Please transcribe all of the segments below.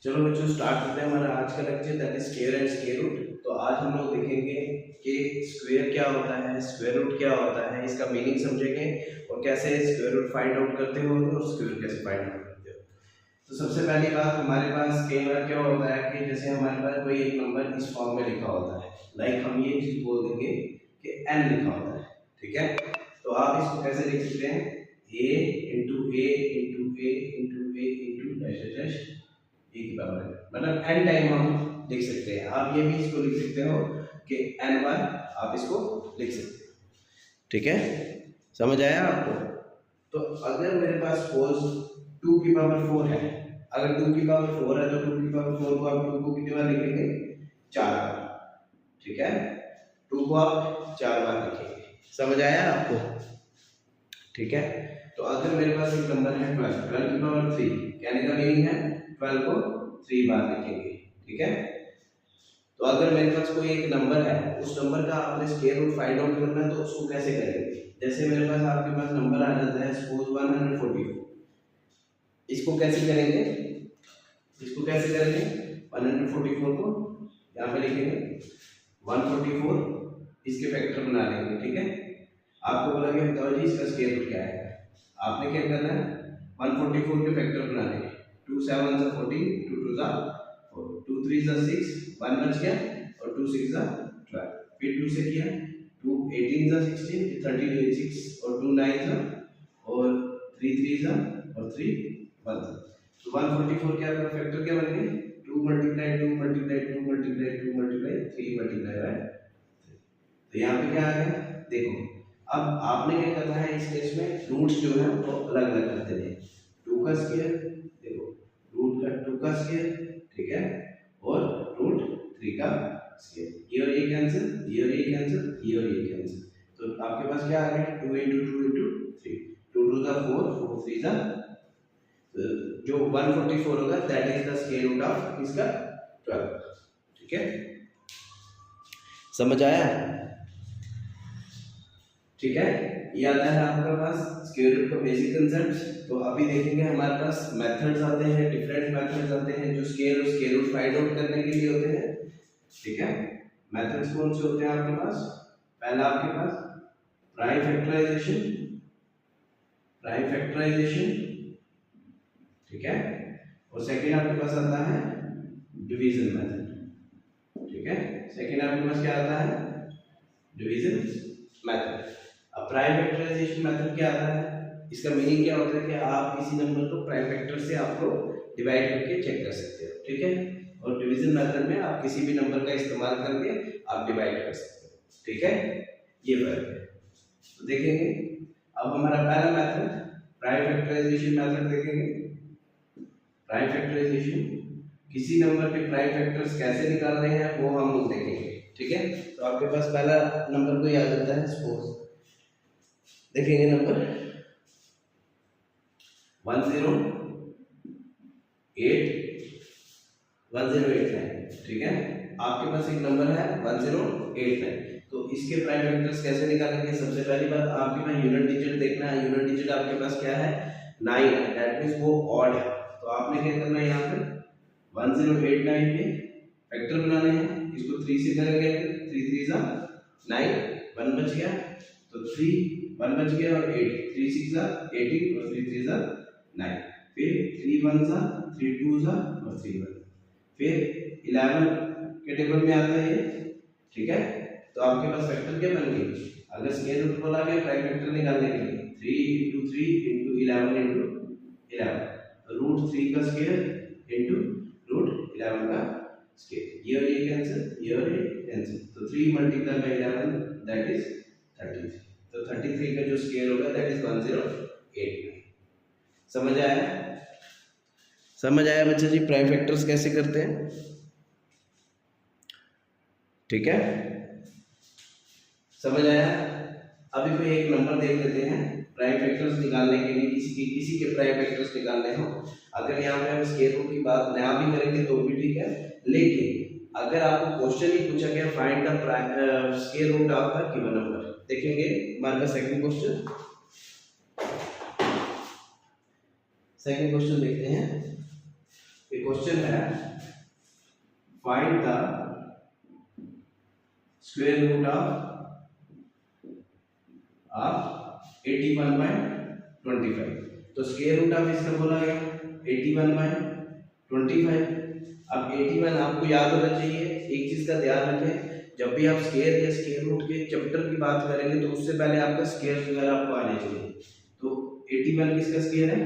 चलो बच्चों स्टार्ट करते हैं हमारा आज का lecture, that is square and square root. तो आज हम लोग देखेंगे कि स्क्वायर क्या होता है, स्क्वायर रूट क्या होता है, इसका मीनिंग समझेंगे और कैसे स्क्वायर रूट फाइंड आउट करते हो और स्क्वायर कैसे फाइंड आउट करते हो। तो सबसे पहली बात, हमारे पास कई बार क्या होता है कि जैसे हमारे पास कोई एक नंबर इस फॉर्म में लिखा होता है, लाइक हम ये चीज बोल देंगे कि n लिखा होता है, ठीक है। तो आप इसको कैसे लिख सकते हैं, a into A into A into A into dash dash e की पावर है, मतलब n टाइम हम लिख सकते हैं। आप ये भी इसको लिख सकते हो कि n बार आप इसको लिख सकते हो, ठीक है। समझ आया आपको? तो अगर मेरे पास सपोज 2 की पावर 4 है, अगर 2 की पावर 4 है तो 2 की पावर 4 को आप 2 को कितनी बार लिखेंगे, 4 बार, ठीक है। 2 को आप 4 बार लिखेंगे। समझ आया आपको? ठीक है। तो अगर मेरे पास एक नंबर है 12, 12 की पावर 3, कहने का मीनिंग है 12 को 3 बार लिखेंगे, ठीक है। तो अगर मेरे पास कोई एक नंबर है, उस नंबर का आपने स्क्वायर रूट फाइंड आउट करना है, तो उसको कैसे करेंगे? जैसे मेरे पास आपके पास नंबर आ जाता है सपोज 144, इसको कैसे करेंगे, 144 को यहाँ पे लिखेंगे 144, इसके फैक्टर बना लेंगे, ठीक है। आपको बोला गया बताओ जी इसका स्क्वायर रूट क्या है, आपने क्या करना है 144 के फैक्टर बनाने हैं। 2 7 सा 14, 2 2 सा 4, 2 3 सा 6, 1 बच गया और 2 6 सा 12, फिर 2 से किया 2 18 सा 16, 36 और 2 9 सा और 3 3 सा और 3 1 सा। तो 144 क्या फैक्टर क्या बन गए, 2 multiply 2 multiply 2 multiply 2 multiply 3 multiply by 3। तो यहाँ पे क्या आ गया, देखो अब आपने क्या करना है इस केस में, रूट्स जो है वो अलग अलग कर देने हैं। 2 का स्क्वायर, देखो रूट का 2 का स्क्वायर, ठीक है, और रूट 3 का स्क्वायर, ये और ये कैंसिल, ये और ये कैंसिल, ये और ये कैंसिल। तो आपके पास क्या आ गया 2 into 2 into 3, 2 2 का 4, 4 3 का, जो 144 होगा that is the square root of इसका 12, ठीक है। समझ आया? ठीक है, ये आता है आपके पास स्क्वायर रूट का बेसिक कांसेप्ट। तो अभी देखेंगे हमारे पास मेथड्स आते हैं, डिफरेंट मेथड्स आते हैं जो स्क्वायर रूट फाइंड आउट करने के लिए होते हैं, ठीक है। मेथड्स कौन से होते हैं आपके पास? पहला आपके पास प्राइम फैक्टराइजेशन, ठीक है, और सेकंड आपके पास आता है डिवीजन मेथड, ठीक है। सेकंड आपके पास क्या आता है, डिवीजन मेथड। अब प्राइम फैक्टराइजेशन मेथड क्या आता है, इसका मीनिंग क्या होता है कि आप किसी नंबर को प्राइम फैक्टर से आप लोग डिवाइड करके चेक कर सकते हो, ठीक है। और डिवीजन मेथड में आप किसी भी नंबर का इस्तेमाल करके आप डिवाइड कर सकते हो, ठीक है, ये फर्क है। तो देखेंगे अब हमारा पहला मेथड प्राइम फैक्टराइजेशन मेथड देखेंगे। प्राइम फैक्टराइजेशन, किसी नंबर के प्राइम फैक्टर्स कैसे निकालने हैं वो हम लोग देखेंगे, ठीक है। तो आपके पास पहला नंबर कोई आ जाता है, सपोज देखेंगे नंबर 108 ठीक है। आपके पास एक नंबर है 1089, तो इसके प्राइम फैक्टर्स कैसे निकालेंगे? सबसे पहली बात आपके पास यूनिट डिजिट देखना है, यूनिट डिजिट आपके पास क्या है 9 है, दैट मींस वो ऑड है। तो आपने क्या करना है, यहाँ पे 1089 के फैक्टर बनाने हैं, इसको 3 से करेंगे, 3 3 सा 9, 1 बच गया, तो 3 1 बच गया और 8, 3 6 सा 18 और 3 3 सा 9, फिर 3 1 सा 3 2 सा और 3 1, फिर 11 के टेबल में आता है ये, ठीक है। तो आपके पास फैक्टर क्या बन गई, अगर स्क्वायर रूट बोला गया प्राइम फैक्टर निकालने के लिए 3 into 3 into 11 into 11, रूट 3 का स्क्वायर into रूट 11 का स्क्वायर, ये और ये कैंसिल, ये और ये कैंसिल, तो 3 मल्टीप्लाई बाय 11 दैट इज 33। तो 33 का जो स्क्वायर होगा दैट इज 1089। समझ आया? समझ आया बच्चा जी प्राइम फैक्टर्स कैसे करते हैं, ठीक है, समझ आया? अभी कोई एक नंबर देख लेते हैं प्राइम फैक्टर्स निकालने के लिए, किसी के प्राइम फैक्टर्स निकालने हो। अगर यहाँ पे हम स्क्वायर रूट की बात ना भी करेंगे तो भी ठीक है, लेकिन अगर आपको क्वेश्चन ही पूछा गया find the square root of the given number, देखेंगे हमारे पास सेकंड क्वेश्चन देखते हैं। क्वेश्चन है find the square root of 81/25। तो स्क्वायर रूट ऑफ इसका बोला गया 81/25। अब 81 आपको याद होना चाहिए। एक चीज का ध्यान रखें, जब भी आप स्क्वायर या स्क्वायर रूट के चैप्टर की बात करेंगे तो उससे पहले आपका स्क्वायर वगैरह आपको आने चाहिए। तो 81 किसका स्क्वायर है?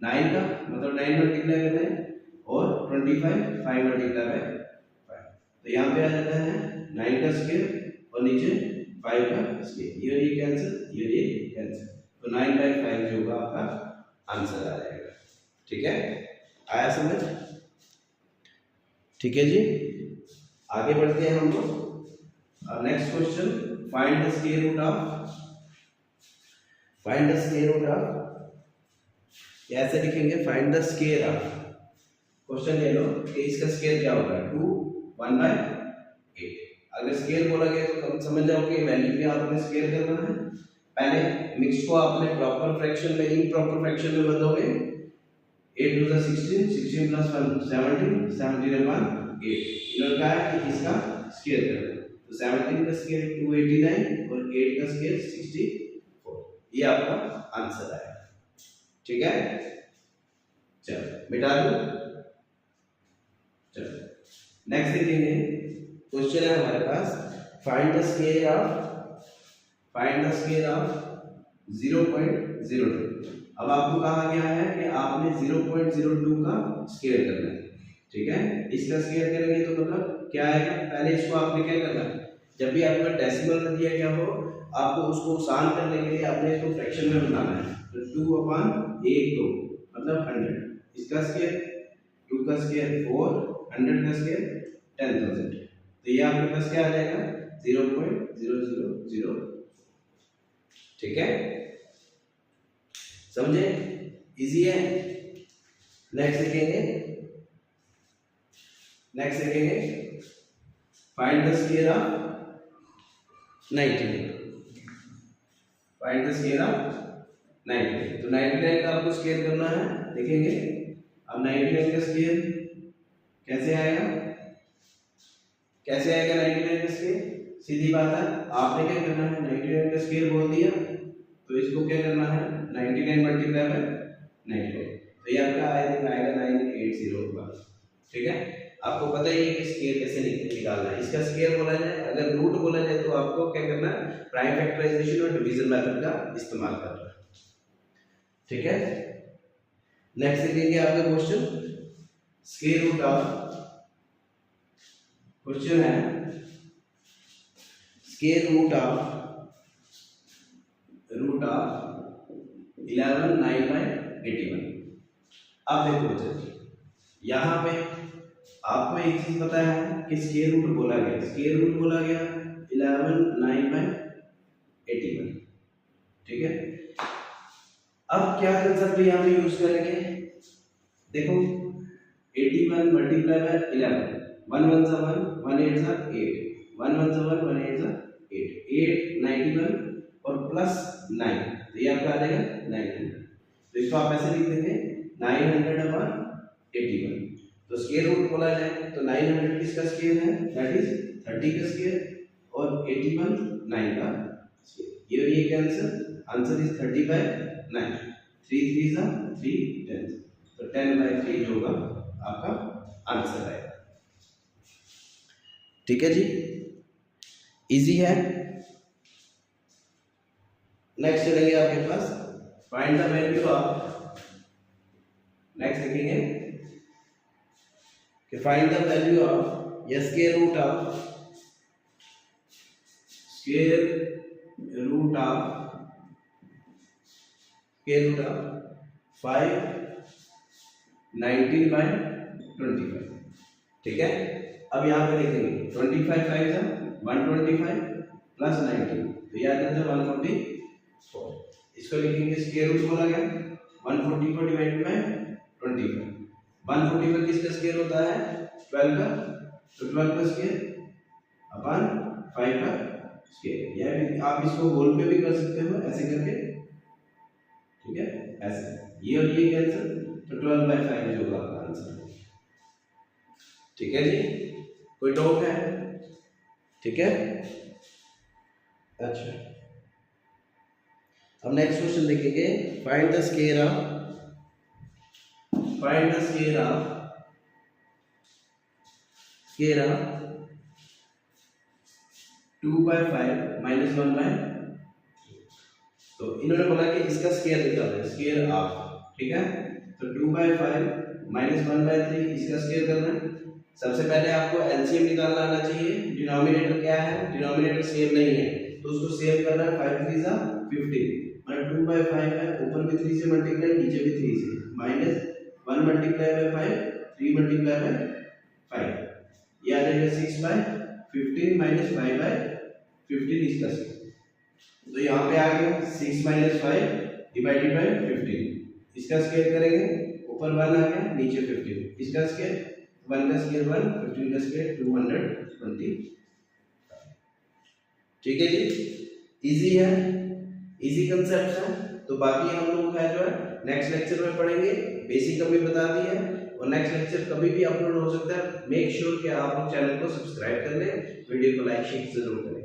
9 का, मतलब 9 मल्टीप्लाई करना है, और 25 5 मल्टीप्लाई बाय 5। तो यहाँ पे आ जाता है 9 का स्क्वायर और नीचे 5 का स्क्वायर, ये कैंसिल, ये कैंसिल। तो 9/5 जो होगा आपका आंसर आ जाएगा। ठीक है, आया समझ? ठीक है जी, आगे बढ़ते हैं हम लोग। Next question, find the square root of, find the square root of, कैसे लिखेंगे? Find the square of, question ले लो कि इसका स्क्वायर क्या होगा? 2 1/8। अगर स्क्वायर बोला गया तो कम समझ जाओ कि वैल्यू भी आपने स्क्वायर करना है। पहले मिक्स को आपने प्रॉपर फ्रैक्शन में, इम्प्रॉपर फ्रैक्शन में बदलोगे। 8 2 16, 16 + 1 17, 17 + 1 8। इन्होंने कहा है कि इसका स्क्वायर करना है, तो 17 का स्क्वायर 289 और 8 का स्क्वायर 64। ये आपका आंसर आएगा। ठीक है, चलो मिटा दो। चलो नेक्स्ट देखेंगे, क्वेश्चन है हमारे पास find the square of, find the square of 0.02। अब आपको कहा गया है कि आपने 0.02 का स्क्वायर करना है। ठीक है, इसका स्क्वायर करेंगे तो मतलब क्या आएगा? पहले इसको आपने क्या करना है, जब भी आपका डेसिमल में दिया गया हो, आपको उसको आसान करने के लिए आपने इसको फ्रैक्शन में बनाना है। तो 2/1 मतलब 100। इसका स्क्वायर 2 का स्क्वायर 4, 100 का स्क्वायर 10,000। तो ये आपके पास क्या आ जाएगा? 0.000। ठीक है, समझे? इजी है। नेक्स्ट देखेंगे, नेक्स्ट देखेंगे find the square of 99। Find the square of 99। तो 99 का आपको स्क्वायर करना है। देखेंगे अब 99 का स्क्वायर कैसे आएगा? कैसे आएगा 99 का स्क्वायर? सीधी बात है, आपने क्या करना है, 99 का स्क्वायर बोल दिया तो इसको क्या करना है, 99 मल्टीप्लाई बाय 99। तो ये आपका आएगा 980 होगा। ठीक है, आपको पता ही है कि स्क्वायर कैसे निकालना है। इसका स्क्वायर बोला जाए, अगर रूट बोला जाए तो आपको क्या करना है, प्राइम फैक्टराइजेशन और डिवीजन मेथड का इस्तेमाल करना है। ठीक है, नेक्स्ट देखेंगे आपका question square root of, question है स्क्वायर रूट ऑफ 11 9/81। अब देखो बच्चों, यहाँ पे आपको एक चीज पता है कि स्क्वायर रूट बोला गया, स्क्वायर रूट बोला गया 11 9/81। ठीक है, अब क्या कंसेप्ट यहाँ पे यूज करेंगे? देखो 81 मल्टीप्लाई बाय 11, 1 1 सा 1, 1 8 सा 8, 1 1 सा 1, 1 8 सा 8, 8 91 और प्लस 9, तो ये आपका आ जाएगा 900। तो इसको आप ऐसे लिख देंगे 900/81। तो स्क्वायर रूट बोला जाए तो 900 किसका स्क्वायर है? दैट इज 30 का स्क्वायर और 81 9 का स्क्वायर। ये कैंसिल, आंसर इज 30/9। 3 3 सा 3 10, तो 10/3 जो होगा आपका आंसर आएगा। ठीक है जी, इजी है। नेक्स्ट चलेंगे आपके पास find the value of, next देखेंगे कि फाइंड द वैल्यू ऑफ या स्क्वायर रूट ऑफ 519/25। ठीक है, अब यहाँ पे देखेंगे 25 5 सा 125 प्लस 19, तो ये आ जाता है 144। इसको लिखेंगे स्क्वायर रूट बोला गया 144 डिवाइडेड बाय 25। 144 किसका स्क्वायर होता है? 12 का, तो 12 का स्क्वायर अपन 5 का स्क्वायर। या आप इसको होल पे भी कर सकते हो ऐसे करके। ठीक है, ऐसे ये और ये कैंसिल, तो 12/5 जो होगा आपका आंसर। ठीक है जी, कोई डाउट है? ठीक है, अच्छा अब नेक्स्ट क्वेश्चन देखेंगे। Find the square of 2/5 minus 1/3। तो इन्होंने बोला कि इसका स्क्वायर निकालना है, स्क्वायर ऑफ, ठीक है। तो 2/5 माइनस 1/3 इसका स्क्वायर करना है। सबसे पहले आपको एलसीएम निकालना आना चाहिए। डिनोमिनेटर क्या है, डिनोमिनेटर सेम नहीं है तो उसको सेम करना है। 5 3 जा 15, मतलब 2/5 है, ऊपर भी 3 से मल्टीप्लाई, नीचे भी 3 से, minus 1 multiply by 5, 3 multiply by 5, ये आ जाएगा 6/15 माइनस 5/15 इसका स्क्वायर। तो यहाँ पे आ गया 6 माइनस 5 डिवाइडेड बाय 15, इसका स्क्वायर करेंगे, ऊपर 1 आ गया, नीचे 15, इसका स्क्वायर 1 का स्क्वायर 1, 15 का स्क्वायर 220। ठीक है जी, इजी है, इजी कंसेप्ट है। तो बाकी हम लोग का जो है नेक्स्ट लेक्चर में पढ़ेंगे। बेसिक कभी बता दी है और नेक्स्ट लेक्चर कभी भी अपलोड हो सकता है। मेक श्योर कि आप लोग चैनल को सब्सक्राइब कर लें, वीडियो को लाइक शेयर जरूर करें।